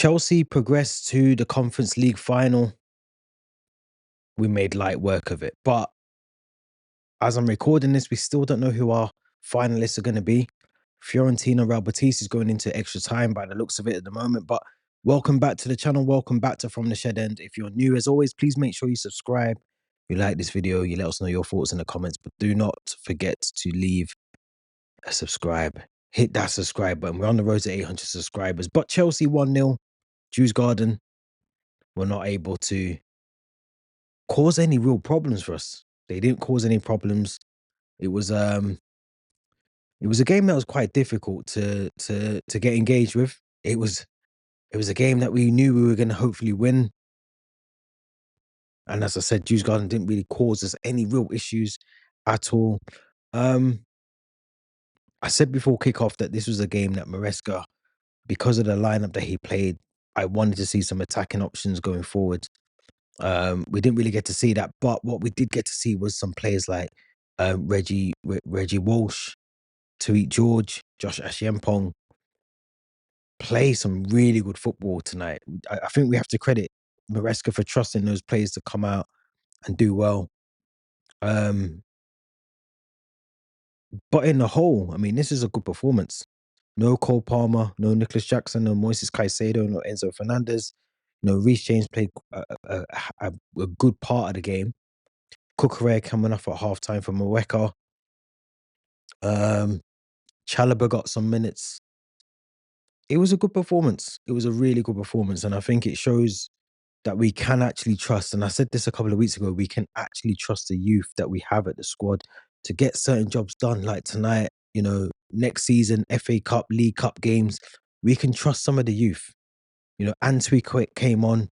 Chelsea progressed to the Conference League final. We made light work of it. But as I'm recording this, we still don't know who our finalists are going to be. Fiorentina Real Betis is going into extra time by the looks of it at the moment. But welcome back to the channel. Welcome back to From the Shed End. If you're new, as always, please make sure you subscribe. You like this video, you let us know your thoughts in the comments. But do not forget to leave a subscribe. Hit that subscribe button. We're on the road to 800 subscribers. But Chelsea 1-0. Djurgarden were not able to cause any real problems for us. They didn't cause any problems. It was a game that was quite difficult to get engaged with. It was a game that we knew we were going to hopefully win. And as I said, Djurgarden didn't really cause us any real issues at all. I said before kickoff that this was a game that Maresca, because of the lineup that he played, I wanted to see some attacking options going forward. We didn't really get to see that, but what we did get to see was some players like Reggie Walsh, Tyrique George, Josh Acheampong play some really good football tonight. I think we have to credit Maresca for trusting those players to come out and do well. But in the whole, I mean, this is a good performance. No Cole Palmer, no Nicholas Jackson, no Moises Caicedo, no Enzo Fernandez. No, Reece James played a good part of the game. Cucurella coming off at half-time for Moeka. Chalobah got some minutes. It was a good performance. It was a really good performance, and I think it shows that we can actually trust, and I said this a couple of weeks ago, we can actually trust the youth that we have at the squad to get certain jobs done, like tonight, next season, FA Cup, League Cup games. We can trust some of the youth. Antwi came on,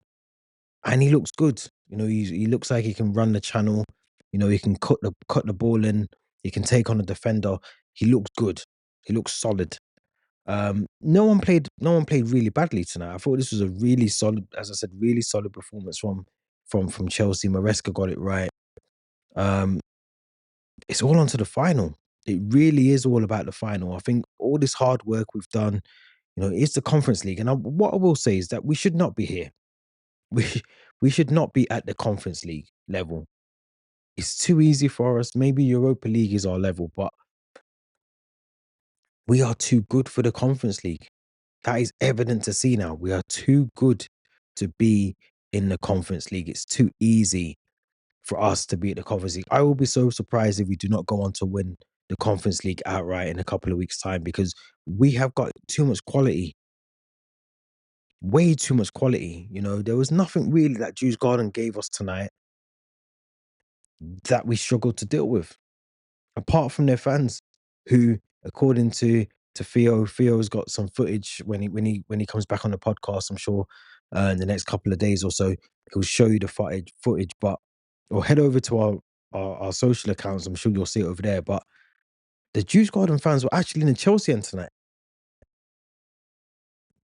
and he looks good. He looks like he can run the channel. He can cut the ball in. He can take on a defender. He looks good. He looks solid. No one played really badly tonight. I thought this was a really solid, as I said, really solid performance from Chelsea. Maresca got it right. It's all onto the final. It really is all about the final. I think all this hard work we've done, it's the Conference League. And what I will say is that we should not be here. We should not be at the Conference League level. It's too easy for us. Maybe Europa League is our level, but we are too good for the Conference League. That is evident to see now. We are too good to be in the Conference League. It's too easy for us to be at the Conference League. I will be so surprised if we do not go on to win the Conference League outright in a couple of weeks' time, because we have got too much quality. Way too much quality. There was nothing really that Djurgarden gave us tonight that we struggled to deal with, apart from their fans, who, according to Theo's got some footage when he comes back on the podcast. I'm sure in the next couple of days or so he'll show you the footage. But or head over to our social accounts. I'm sure you'll see it over there. But the Djurgarden fans were actually in the Chelsea end tonight,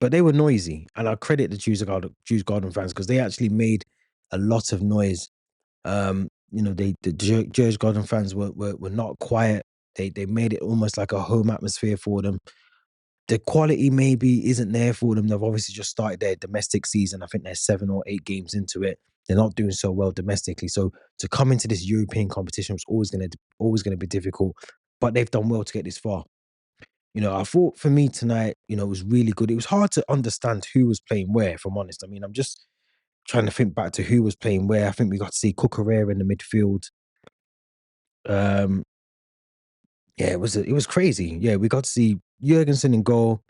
but they were noisy, and I credit the Djurgarden fans because they actually made a lot of noise. The Djurgarden fans were not quiet. They made it almost like a home atmosphere for them. The quality maybe isn't there for them. They've obviously just started their domestic season. I think they're 7 or 8 games into it. They're not doing so well domestically. So to come into this European competition was always gonna be difficult. But they've done well to get this far. I thought for me tonight, it was really good. It was hard to understand who was playing where, if I'm honest. I mean, I'm just trying to think back to who was playing where. I think we got to see Cucurella in the midfield. Yeah, it was crazy. Yeah, we got to see Jurgensen in goal,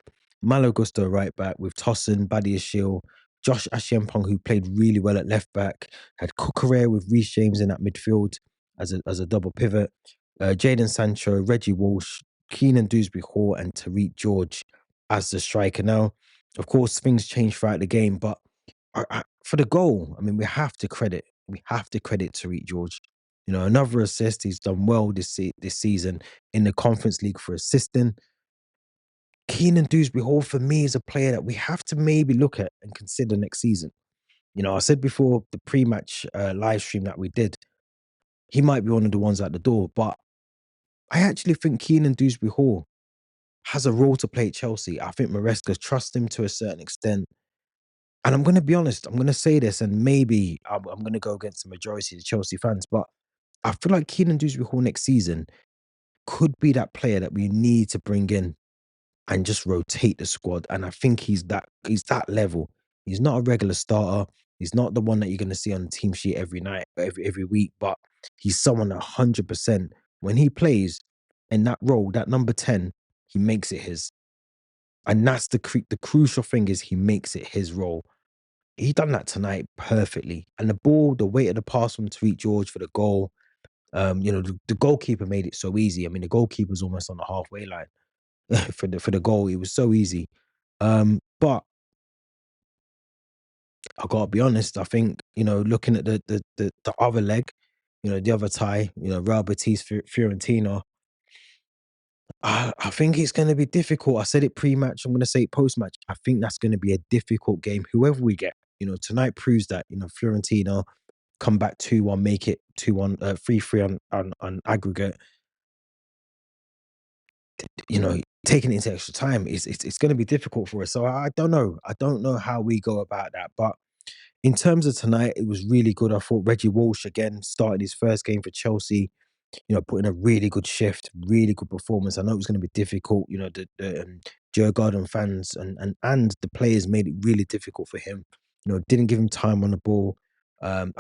Malo Gusto right back with Tosin, Badiashile, Josh Acheampong, who played really well at left back, had Cucurella with Reece James in that midfield as a double pivot, Jadon Sancho, Reggie Walsh, Keenan Dewsbury-Hall, and Tyrique George as the striker. Now, of course, things changed throughout the game, but for the goal, I mean, we have to credit Tyrique George. Another assist. He's done well this season in the Conference League for assisting. Keenan Dewsbury-Hall, for me, is a player that we have to maybe look at and consider next season. I said before the pre-match live stream that we did, he might be one of the ones at the door, but I actually think Keenan Dewsbury-Hall has a role to play at Chelsea. I think Maresca trusts him to a certain extent. And I'm gonna be honest, I'm gonna say this, and maybe I'm gonna go against the majority of the Chelsea fans, but I feel like Keenan Dewsbury Hall next season could be that player that we need to bring in and just rotate the squad. And I think he's that level. He's not a regular starter. He's not the one that you're gonna see on the team sheet every night, every week, but he's someone that 100% when he plays in that role, that number 10, he makes it his. And that's the crucial thing is he makes it his role. He done that tonight perfectly. And the ball, the weight of the pass from Tyrique George for the goal, the goalkeeper made it so easy. I mean, the goalkeeper's almost on the halfway line for the goal. It was so easy. But I gotta be honest, I think, looking at the other leg, the other tie, Real Betis Fiorentina, I think it's gonna be difficult. I said it pre-match, I'm gonna say it post-match. I think that's gonna be a difficult game, whoever we get. Tonight proves that, Fiorentina come back 2-1, make it 2-1, 3-3 on aggregate. Taking it into extra time, it's gonna be difficult for us. So I don't know. I don't know how we go about that. But in terms of tonight, it was really good. I thought Reggie Walsh again started his first game for Chelsea, put in a really good shift, really good performance. I know it was going to be difficult. The Djurgarden fans and the players made it really difficult for him. Didn't give him time on the ball. I'm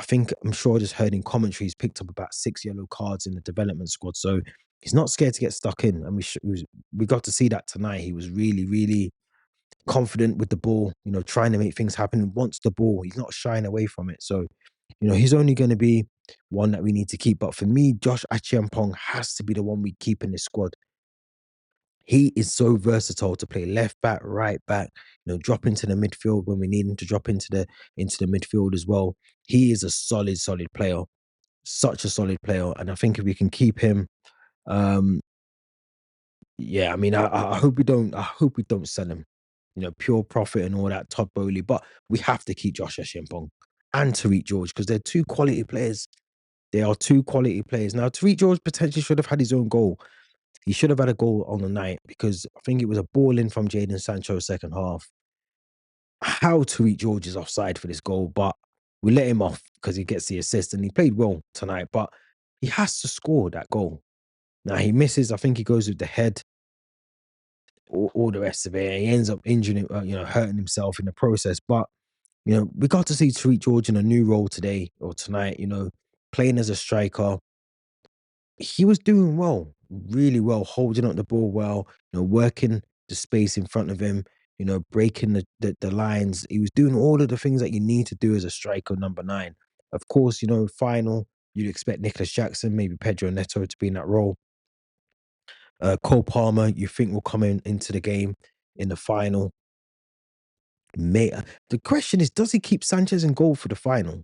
sure I just heard in commentary he's picked up about 6 yellow cards in the development squad. So he's not scared to get stuck in, and we got to see that tonight. He was really, really confident with the ball. Trying to make things happen. He wants the ball. He's not shying away from it. So he's only going to be one that we need to keep. But for me, Josh Acheampong has to be the one we keep in this squad. He is so versatile to play left back, right back, drop into the midfield when we need him to drop into the midfield as well. He is a solid, solid player, such a solid player. And I think if we can keep him, um, yeah, I mean, I hope we don't sell him. Pure profit and all that, Todd Bowley. But we have to keep Josh Acheampong and Tyrique George because they're two quality players. They are two quality players. Now, Tyrique George potentially should have had his own goal. He should have had a goal on the night because I think it was a ball in from Jadon Sancho second half. How Tyrique George is offside for this goal, but we let him off because he gets the assist and he played well tonight. But he has to score that goal. Now he misses. I think he goes with the head, all the rest of it. And he ends up injuring, hurting himself in the process. But we got to see Tyrique George in a new role today or tonight. Playing as a striker, he was doing well, really well, holding up the ball well, working the space in front of him, breaking the lines. He was doing all of the things that you need to do as a striker, number nine. Of course, final, you'd expect Nicholas Jackson, maybe Pedro Neto to be in that role. Cole Palmer, you think will come into the game in the final. The question is, does he keep Sanchez in goal for the final?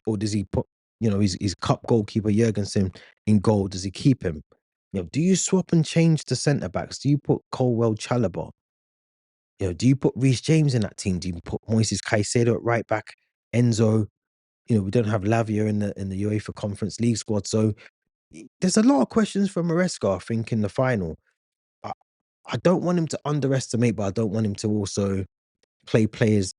Or does he put, his cup goalkeeper Jurgensen in goal? Does he keep him? Do you swap and change the centre backs? Do you put Colwell Chalobah? Do you put Reece James in that team? Do you put Moises Caicedo at right back? Enzo? We don't have Lavia in the UEFA Conference League squad. So there's a lot of questions for Maresca, I think, in the final. I, I don't want him to underestimate, but I don't want him to also play players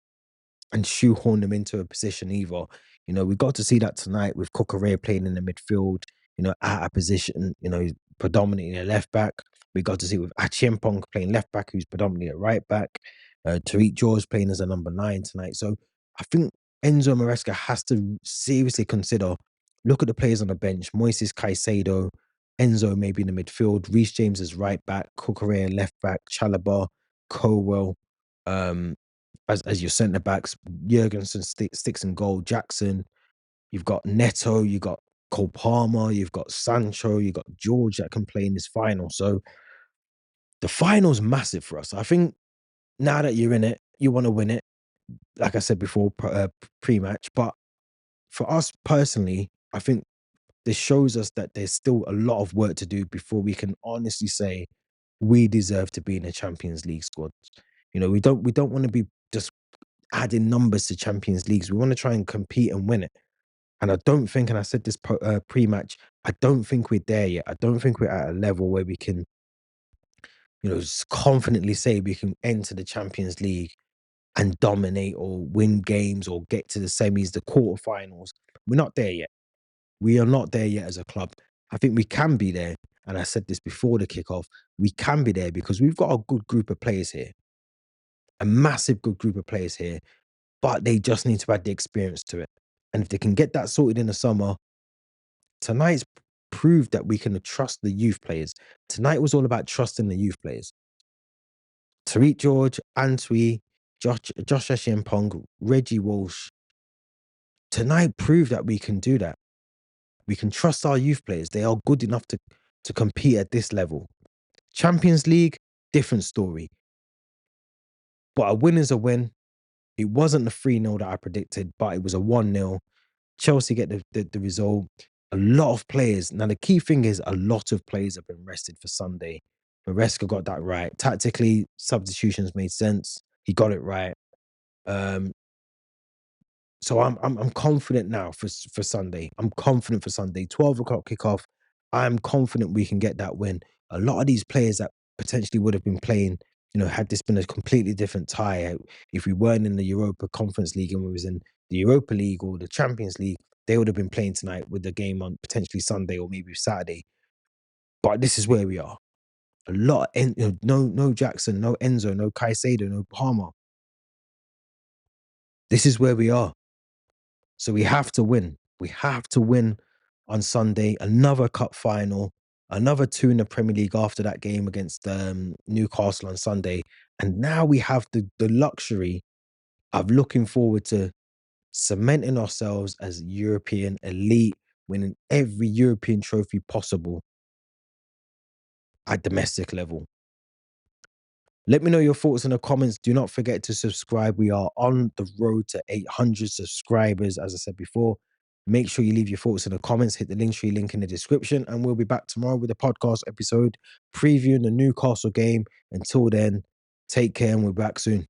and shoehorn them into a position either. We got to see that tonight with Cucurella playing in the midfield, out of position, predominantly a left back. We got to see with Achiempong playing left back, who's predominantly a right back. Tyrique George playing as a number 9 tonight. So I think Enzo Maresca has to seriously consider, look at the players on the bench, Moises Caicedo, Enzo maybe in the midfield, Reece James as right back, Cucurella left back, Chalobah, Colwell, um, as your centre backs, Jurgensen sticks in goal, Jackson, you've got Neto, you've got Cole Palmer, you've got Sancho, you've got George that can play in this final. So the final's massive for us. I think now that you're in it, you want to win it. Like I said before, pre-match. But for us personally, I think this shows us that there's still a lot of work to do before we can honestly say we deserve to be in a Champions League squad. We don't want to be just adding numbers to Champions Leagues. We want to try and compete and win it. And I don't think, and I said this pre-match, I don't think we're there yet. I don't think we're at a level where we can, confidently say we can enter the Champions League and dominate or win games or get to the semis, the quarterfinals. We're not there yet. We are not there yet as a club. I think we can be there. And I said this before the kickoff. We can be there because we've got a good group of players here, a massive good group of players here, but they just need to add the experience to it. And if they can get that sorted in the summer, tonight's proved that we can trust the youth players. Tonight was all about trusting the youth players. Tyrique George, Antwi, Josh Acheampong, Reggie Walsh. Tonight proved that we can do that. We can trust our youth players. They are good enough to compete at this level. Champions League, different story. But a win is a win. It wasn't the 3-0 that I predicted, but it was a 1-0. Chelsea get the result. A lot of players. Now, the key thing is a lot of players have been rested for Sunday. Maresca got that right. Tactically, substitutions made sense. He got it right. So I'm confident now for Sunday. I'm confident for Sunday. 12 o'clock kickoff. I'm confident we can get that win. A lot of these players that potentially would have been playing, had this been a completely different tie, if we weren't in the Europa Conference League and we was in the Europa League or the Champions League, they would have been playing tonight with the game on potentially Sunday or maybe Saturday. But this is where we are. A lot, no Jackson, no Enzo, no Caicedo, no Palmer. This is where we are. So we have to win. We have to win on Sunday. Another cup final, another 2 in the Premier League after that game against Newcastle on Sunday. And now we have the luxury of looking forward to cementing ourselves as European elite, winning every European trophy possible at domestic level. Let me know your thoughts in the comments. Do not forget to subscribe. We are on the road to 800 subscribers, as I said before. Make sure you leave your thoughts in the comments. Hit the Linktree link in the description. And we'll be back tomorrow with a podcast episode previewing the Newcastle game. Until then, take care and we're back soon.